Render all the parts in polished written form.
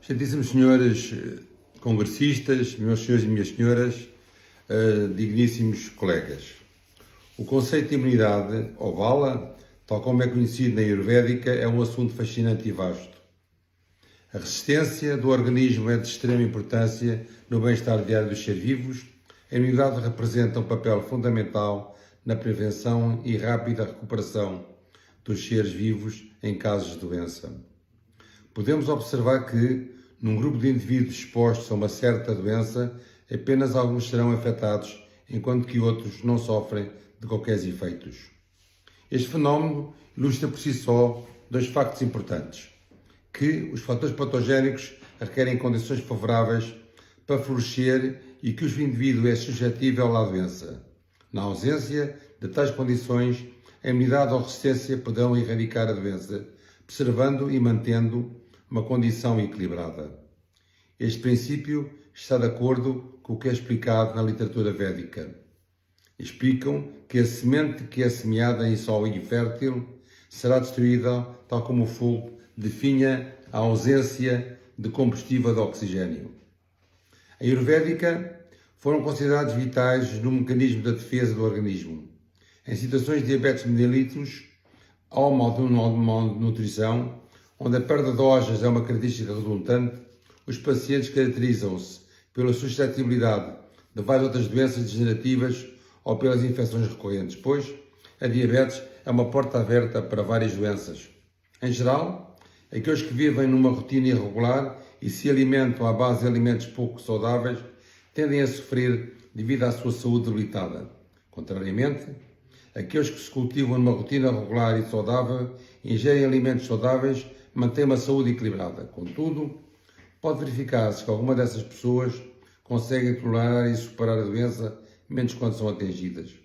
Excelentíssimos senhores congressistas, meus senhores e minhas senhoras, digníssimos colegas. O conceito de imunidade, ou bala, tal como é conhecido na Ayurvédica, é um assunto fascinante e vasto. A resistência do organismo é de extrema importância no bem-estar diário dos seres vivos. A imunidade representa um papel fundamental na prevenção e rápida recuperação dos seres vivos em casos de doença. Podemos observar que, num grupo de indivíduos expostos a uma certa doença, apenas alguns serão afetados, enquanto que outros não sofrem de qualquer efeitos. Este fenómeno ilustra por si só dois factos importantes: que os fatores patogénicos requerem condições favoráveis para florescer e que o indivíduo é suscetível à doença. Na ausência de tais condições, a imunidade ou resistência poderão erradicar a doença, preservando e mantendo uma condição equilibrada. Este princípio está de acordo com o que é explicado na literatura védica. Explicam que a semente que é semeada em solo infértil será destruída tal como o fogo definha a ausência de combustível de oxigênio. A Ayurvédica foram considerados vitais no mecanismo da defesa do organismo. Em situações de diabetes mellitus ou malnutrição, onde a perda de ossos é uma característica resultante, os pacientes caracterizam-se pela suscetibilidade de várias outras doenças degenerativas ou pelas infecções recorrentes, pois a diabetes é uma porta aberta para várias doenças. Em geral, aqueles que vivem numa rotina irregular e se alimentam à base de alimentos pouco saudáveis tendem a sofrer devido à sua saúde debilitada. Contrariamente, aqueles que se cultivam numa rotina regular e saudável e ingerem alimentos saudáveis mantêm uma saúde equilibrada. Contudo, pode verificar-se que alguma dessas pessoas conseguem tolerar e superar a doença menos quando são atingidas.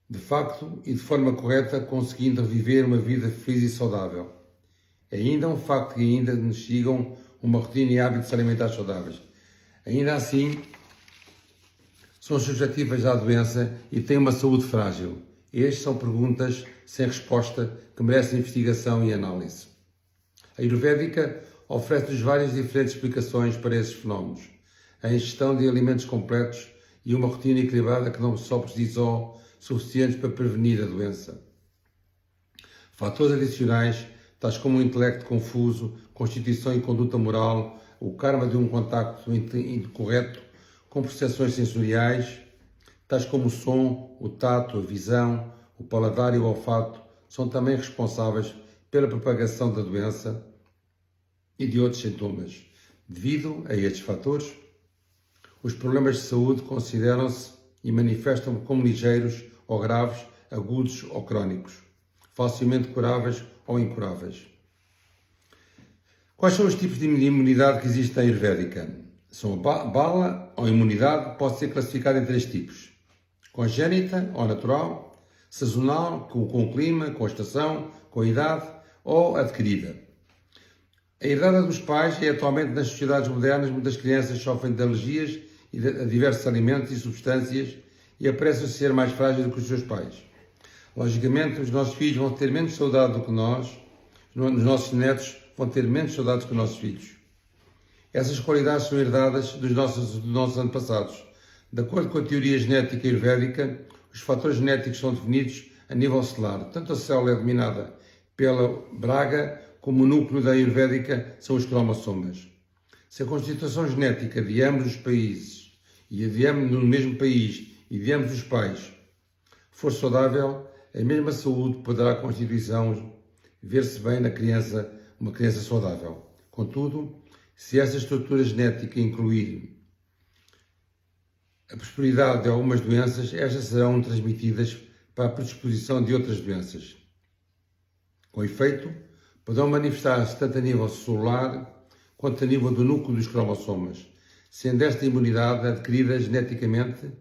De facto, e de forma correta, conseguindo viver uma vida feliz e saudável. É ainda um facto que ainda nos sigam uma rotina e hábitos alimentares saudáveis. Ainda assim, são suscetíveis à doença e têm uma saúde frágil. Estas são perguntas sem resposta que merecem investigação e análise. A Ayurvédica oferece-nos várias diferentes explicações para esses fenómenos. A ingestão de alimentos completos e uma rotina equilibrada que não só por si só suficientes para prevenir a doença. Fatores adicionais, tais como o intelecto confuso, constituição e conduta moral, o karma de um contacto incorreto com percepções sensoriais, tais como o som, o tato, a visão, o paladar e o olfato, são também responsáveis pela propagação da doença e de outros sintomas. Devido a estes fatores, os problemas de saúde consideram-se e manifestam como ligeiros ou graves, agudos ou crónicos, facilmente curáveis ou incuráveis. Quais são os tipos de imunidade que existem na Ayurvédica? São a bala ou imunidade pode ser classificada em três tipos: congénita ou natural, sazonal, com o clima, com a estação, com a idade, ou adquirida. A herdada dos pais é atualmente nas sociedades modernas, muitas crianças sofrem de alergias a diversos alimentos e substâncias e apressam-se a ser mais frágeis do que os seus pais. Logicamente, os nossos filhos vão ter menos saudade do que nós, os nossos netos vão ter menos saudades que os nossos filhos. Essas qualidades são herdadas dos nossos antepassados. De acordo com a teoria genética ayurvédica, os fatores genéticos são definidos a nível celular. Tanto a célula é dominada pela braga como o núcleo da ayurvédica são os cromossomas. Se a constituição genética de ambos os países no mesmo país e de ambos os pais for saudável, a mesma saúde poderá a constituição ver-se bem na criança, uma criança saudável. Contudo, se essa estrutura genética incluir a prosperidade de algumas doenças, estas serão transmitidas para a predisposição de outras doenças. Com efeito, poderão manifestar-se tanto a nível celular quanto a nível do núcleo dos cromossomas, sendo esta imunidade adquirida geneticamente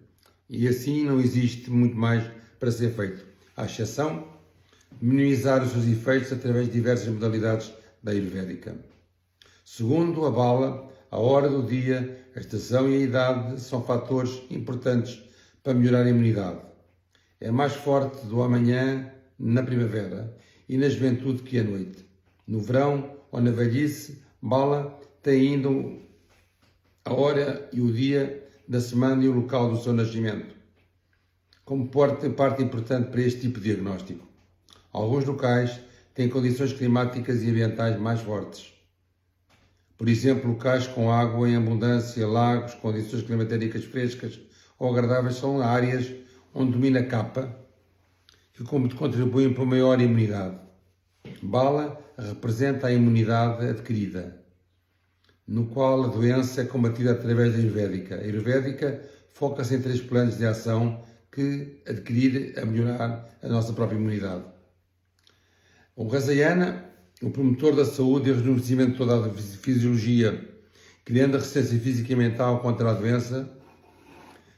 e assim não existe muito mais para ser feito, à exceção de minimizar os seus efeitos através de diversas modalidades da Ayurvédica. Segundo a bala, a hora do dia, a estação e a idade são fatores importantes para melhorar a imunidade. É mais forte do amanhã na primavera e na juventude que à noite. No verão ou na velhice, Bala tem ainda a hora e o dia da semana e o local do seu nascimento, como parte importante para este tipo de diagnóstico. Alguns locais têm condições climáticas e ambientais mais fortes. Por exemplo, locais com água em abundância, lagos, condições climatéricas frescas ou agradáveis são áreas onde domina Kappa, que contribuem para uma maior imunidade. Bala representa a imunidade adquirida, no qual a doença é combatida através da Ayurvédica. A Ayurvédica foca-se em 3 planos de ação que adquirir a melhorar a nossa própria imunidade. O Rasayana, o promotor da saúde e o rejuvenescimento de toda a fisiologia, criando a resistência física e mental contra a doença.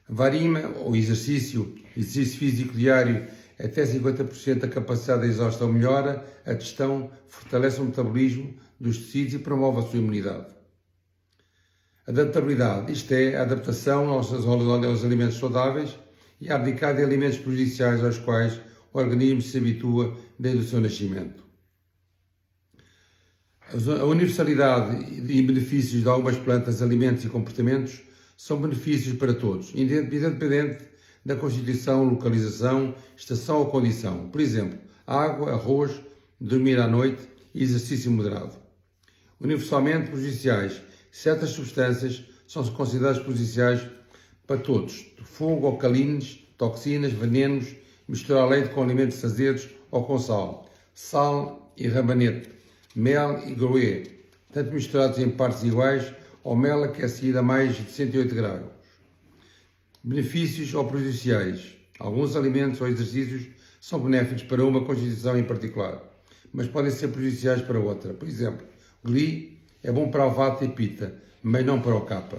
Varima, ou exercício físico diário, até 50% da capacidade de exaustão melhora a digestão, fortalece o metabolismo dos tecidos e promove a sua imunidade. Adaptabilidade, isto é, a adaptação aos alimentos saudáveis e a abdicar de alimentos prejudiciais aos quais o organismo se habitua desde o seu nascimento. A universalidade e benefícios de algumas plantas, alimentos e comportamentos são benefícios para todos, independente da constituição, localização, estação ou condição. Por exemplo, água, arroz, dormir à noite e exercício moderado. Universalmente prejudiciais, certas substâncias são consideradas prejudiciais para todos. Fogo, alcalinos, toxinas, venenos, misturar leite com alimentos azedos ou com sal e rabanete, mel e groê, tanto misturados em partes iguais ou mel aquecida a mais de 108 graus. Benefícios ou prejudiciais. Alguns alimentos ou exercícios são benéficos para uma constituição em particular, mas podem ser prejudiciais para outra. Por exemplo, o ghee é bom para o vata e pitta, mas não para o kapha.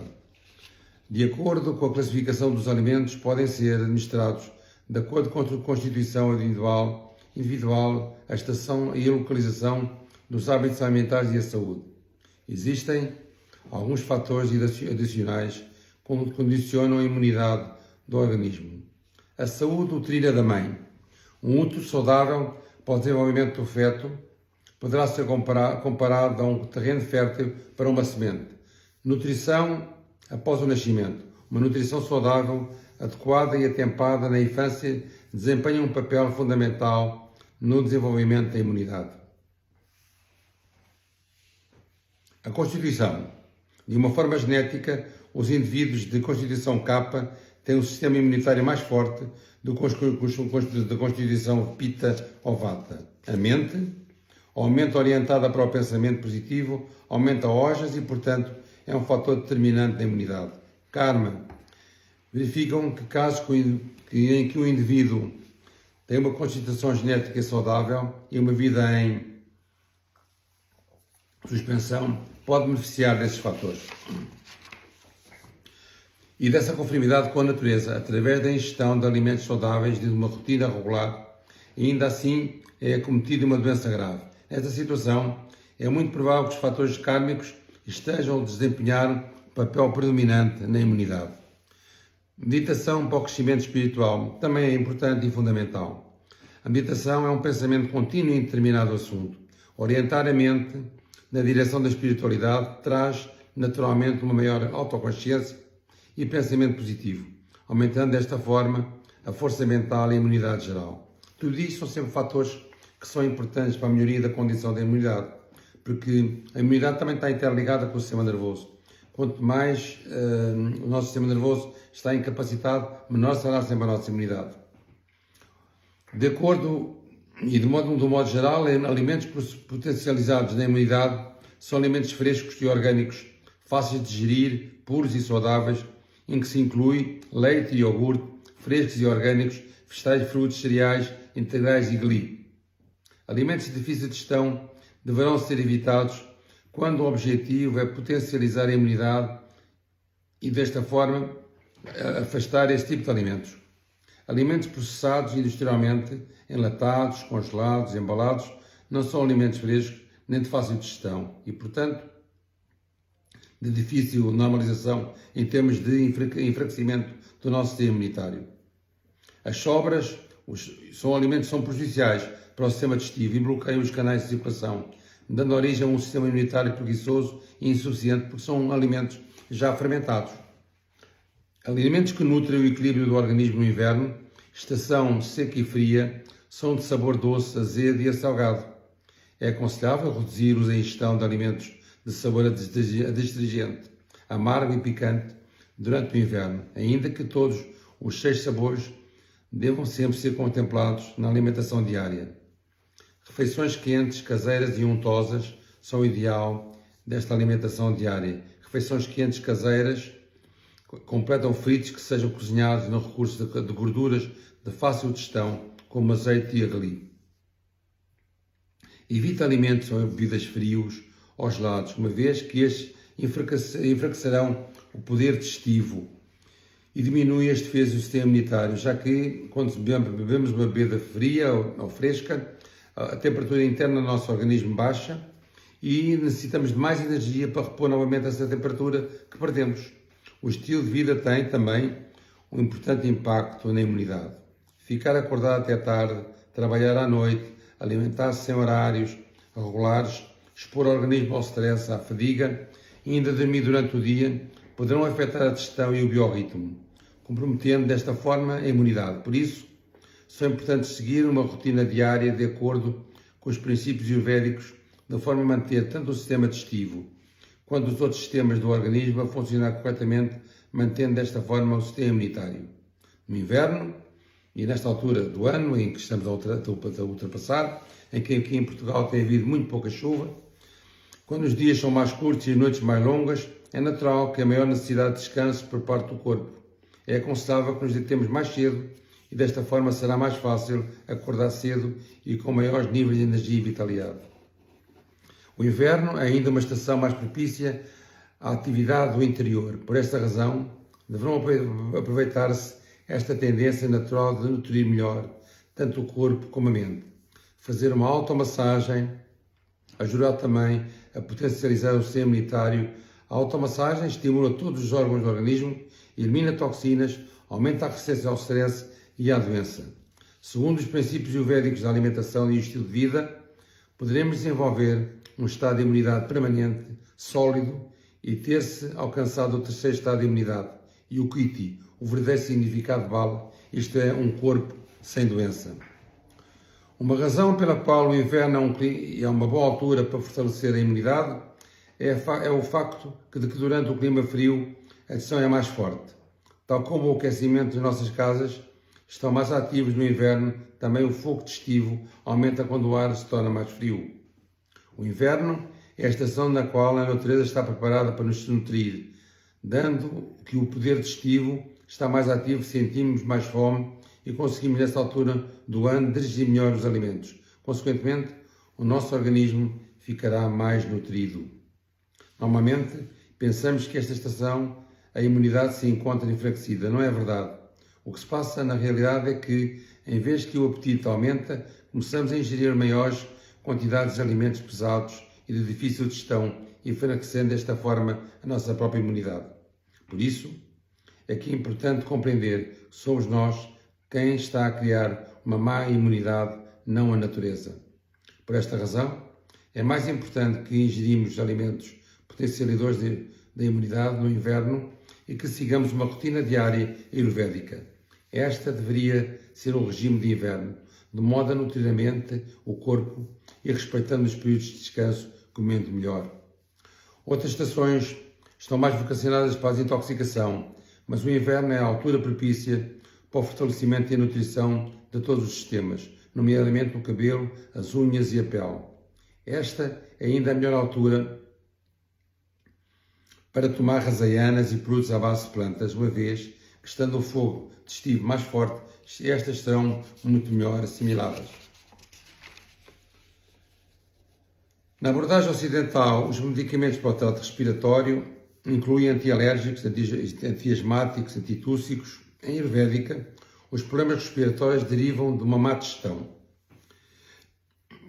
De acordo com a classificação dos alimentos, podem ser administrados de acordo com a constituição individual, a estação e a localização dos hábitos alimentares e a saúde. Existem alguns fatores adicionais que condicionam a imunidade do organismo. A saúde uterina da mãe. Um útero saudável para o desenvolvimento do feto poderá ser comparado a um terreno fértil para uma semente. Nutrição após o nascimento. Uma nutrição saudável, adequada e atempada na infância desempenha um papel fundamental no desenvolvimento da imunidade. A constituição. De uma forma genética, os indivíduos de constituição Kapha têm um sistema imunitário mais forte do que os da constituição Pitta ou Vata. A mente, orientada para o pensamento positivo, aumenta ojas e, portanto, é um fator determinante da imunidade. Karma. Verificam que casos em que o indivíduo tem uma constituição genética saudável e uma vida em suspensão, pode beneficiar desses fatores e dessa conformidade com a natureza, através da ingestão de alimentos saudáveis de uma rotina regular, e ainda assim é acometida uma doença grave. Nesta situação, é muito provável que os fatores kármicos estejam a desempenhar um papel predominante na imunidade. Meditação para o crescimento espiritual também é importante e fundamental. A meditação é um pensamento contínuo em determinado assunto. Orientar a mente na direção da espiritualidade traz naturalmente uma maior autoconsciência e pensamento positivo, aumentando desta forma a força mental e a imunidade geral. Tudo isto são sempre fatores que são importantes para a melhoria da condição da imunidade, porque a imunidade também está interligada com o sistema nervoso. Quanto mais o nosso sistema nervoso está incapacitado, menor será sempre a nossa imunidade. De acordo e de modo geral, alimentos potencializados na imunidade são alimentos frescos e orgânicos, fáceis de digerir, puros e saudáveis, em que se inclui leite e iogurte, frescos e orgânicos, vegetais, frutos, cereais, integrais e ghee. Alimentos de difícil digestão deverão ser evitados quando o objetivo é potencializar a imunidade e, desta forma, afastar este tipo de alimentos. Alimentos processados industrialmente, enlatados, congelados, embalados, não são alimentos frescos nem de fácil digestão e, portanto, de difícil normalização em termos de enfraquecimento do nosso sistema imunitário. As sobras são prejudiciais para o sistema digestivo e bloqueiam os canais de circulação, dando origem a um sistema imunitário preguiçoso e insuficiente, porque são alimentos já fermentados. Alimentos que nutrem o equilíbrio do organismo no inverno, estação seca e fria, são de sabor doce, azedo e salgado. É aconselhável reduzir a ingestão de alimentos de sabor adstringente, amargo e picante durante o inverno, ainda que todos os 6 sabores devam sempre ser contemplados na alimentação diária. Refeições quentes, caseiras e untosas são o ideal desta alimentação diária. Refeições quentes caseiras completam fritos que sejam cozinhados no recurso de gorduras de fácil digestão, como azeite e agali. Evite alimentos ou bebidas frios ou gelados, uma vez que estes enfraquecerão o poder digestivo e diminui as defesas do sistema imunitário, já que quando bebemos uma bebida fria ou fresca, a temperatura interna do nosso organismo baixa e necessitamos de mais energia para repor novamente essa temperatura que perdemos. O estilo de vida tem também um importante impacto na imunidade. Ficar acordado até tarde, trabalhar à noite, alimentar-se sem horários regulares, expor o organismo ao stress, à fadiga e ainda dormir durante o dia poderão afetar a digestão e o biorritmo, comprometendo desta forma a imunidade. Por isso, são importantes seguir uma rotina diária de acordo com os princípios ayurvédicos, de forma a manter tanto o sistema digestivo quanto os outros sistemas do organismo a funcionar corretamente, mantendo desta forma o sistema imunitário. No inverno, e nesta altura do ano em que estamos a ultrapassar, em que aqui em Portugal tem havido muito pouca chuva, quando os dias são mais curtos e as noites mais longas, é natural que a maior necessidade de descanso por parte do corpo. É aconselhável que nos deitemos mais cedo e desta forma será mais fácil acordar cedo e com maiores níveis de energia e vitalidade. O inverno é ainda uma estação mais propícia à atividade do interior. Por esta razão, deverão aproveitar-se esta tendência natural de nutrir melhor tanto o corpo como a mente. Fazer uma automassagem ajuda também a potencializar o sistema imunitário. A automassagem estimula todos os órgãos do organismo, elimina toxinas, aumenta a resistência ao stress e à doença. Segundo os princípios ayurvédicos da alimentação e estilo de vida, poderemos desenvolver um estado de imunidade permanente, sólido e ter-se alcançado o terceiro estado de imunidade, e o Kiti, o verdadeiro significado de Bala, isto é, um corpo sem doença. Uma razão pela qual o inverno é uma boa altura para fortalecer a imunidade é o facto de que durante o clima frio a digestão é mais forte. Tal como o aquecimento das nossas casas estão mais ativos no inverno, também o fogo digestivo aumenta quando o ar se torna mais frio. O inverno é a estação na qual a natureza está preparada para nos nutrir, dando que o poder digestivo está mais ativo, sentimos mais fome e conseguimos, nesta altura do ano, dirigir melhor os alimentos. Consequentemente, o nosso organismo ficará mais nutrido. Normalmente, pensamos que esta estação a imunidade se encontra enfraquecida. Não é verdade. O que se passa na realidade é que, em vez que o apetite aumenta, começamos a ingerir maiores quantidades de alimentos pesados e de difícil digestão, enfraquecendo desta forma a nossa própria imunidade. Por isso, é que é importante compreender que somos nós quem está a criar uma má imunidade, não a natureza. Por esta razão, é mais importante que ingerimos alimentos potencializadores da imunidade no inverno e que sigamos uma rotina diária ayurvédica. Esta deveria ser o regime de inverno, de modo a nutrir a mente, o corpo e respeitando os períodos de descanso, comendo melhor. Outras estações estão mais vocacionadas para a desintoxicação, mas o inverno é a altura propícia para o fortalecimento e a nutrição de todos os sistemas, nomeadamente o cabelo, as unhas e a pele. Esta é ainda a melhor altura para tomar rasaianas e produtos à base de plantas, uma vez que, estando o fogo digestivo mais forte, estas serão muito melhor assimiladas. Na abordagem ocidental, os medicamentos para o trato respiratório incluem antialérgicos, antiasmáticos, antitússicos. Em Ayurvédica, os problemas respiratórios derivam de uma má digestão.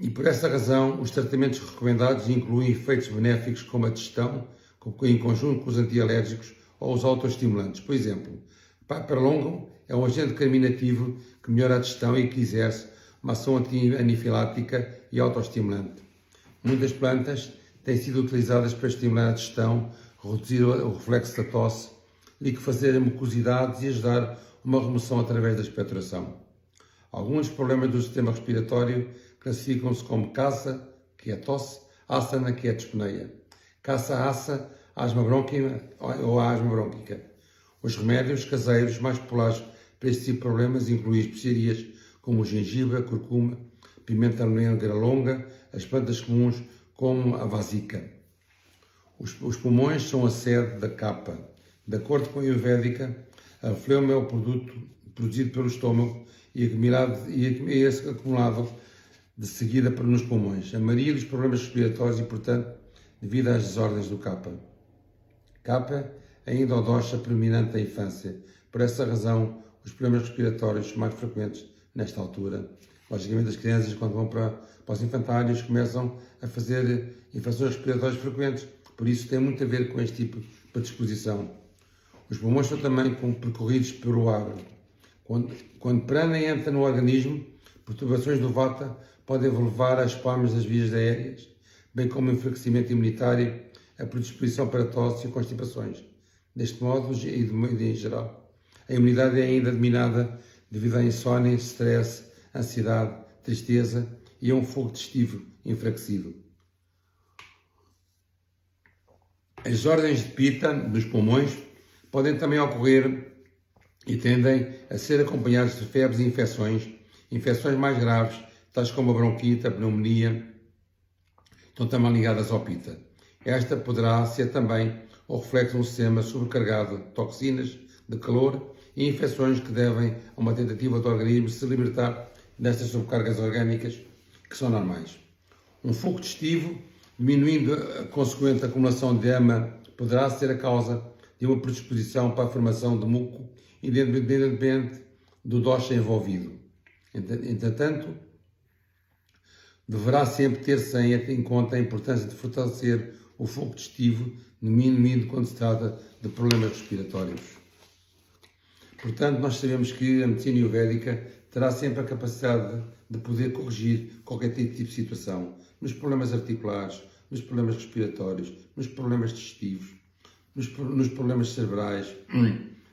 E por essa razão, os tratamentos recomendados incluem efeitos benéficos como a digestão, em conjunto com os antialérgicos ou os autoestimulantes. Por exemplo, Paperlongum é um agente carminativo que melhora a digestão e que exerce uma ação antifilática e autoestimulante. Muitas plantas têm sido utilizadas para estimular a digestão, reduzir o reflexo da tosse, liquefazer a mucosidade e ajudar uma remoção através da expectoração. Alguns problemas do sistema respiratório classificam-se como CASA, que é tosse, ASANA, que é dispneia. CASA-ASA, asma brônquica ou asma brônquica. Os remédios caseiros mais populares para este tipo de problemas incluem especiarias como o gengibre, a curcuma, pimenta negra longa, as plantas comuns como a vasica. Os pulmões são a sede da capa. De acordo com a Ayurvédica, a fleuma é o produto produzido pelo estômago e acumulado de seguida nos pulmões. A maioria dos problemas respiratórios e, portanto, devido às desordens do capa. Capa é ainda o dosha predominante da infância. Por essa razão, os problemas respiratórios são mais frequentes nesta altura. Logicamente, as crianças, quando vão para os infantários, começam a fazer infecções respiratórias frequentes. Por isso, tem muito a ver com este tipo de predisposição. Os pulmões são também percorridos pelo ar. Quando prana entra no organismo, perturbações do vata podem levar às espasmos das vias aéreas, bem como enfraquecimento imunitário, a predisposição para tosse e constipações. Deste modo, e em geral, a imunidade é ainda dominada devido à insónia, stress, ansiedade, tristeza e a um fogo digestivo enfraquecido. As ordens de Pitta dos pulmões podem também ocorrer e tendem a ser acompanhadas de febres e infecções mais graves, tais como a bronquite, a pneumonia, estão também ligadas ao Pitta. Esta poderá ser também o reflexo de um sistema sobrecarregado de toxinas, de calor e infecções que devem a uma tentativa do organismo se libertar destas sobrecargas orgânicas que são normais. Um fogo digestivo, diminuindo a consequente acumulação de ama, poderá ser a causa de uma predisposição para a formação de muco, independente do dosha envolvido. Entretanto, deverá sempre ter-se em conta a importância de fortalecer o fogo digestivo, no mínimo quando se trata de problemas respiratórios. Portanto, nós sabemos que a medicina ayurvédica terá sempre a capacidade de poder corrigir qualquer tipo de situação, nos problemas articulares, nos problemas respiratórios, nos problemas digestivos, nos problemas cerebrais.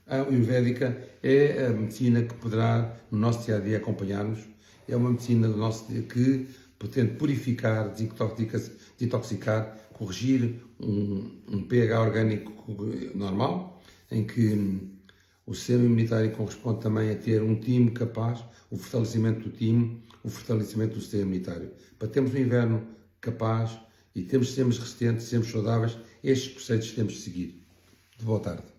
A ayurvédica é a medicina que poderá, no nosso dia-a-dia, acompanhar-nos. É uma medicina do nosso dia que pretende purificar, desintoxicar, corrigir um pH orgânico normal, em que o sistema imunitário corresponde também a ter um timo capaz, o fortalecimento do timo, o fortalecimento do sistema imunitário. Para termos um inverno capaz e sermos resistentes, sermos saudáveis, estes preceitos temos de seguir. Boa tarde.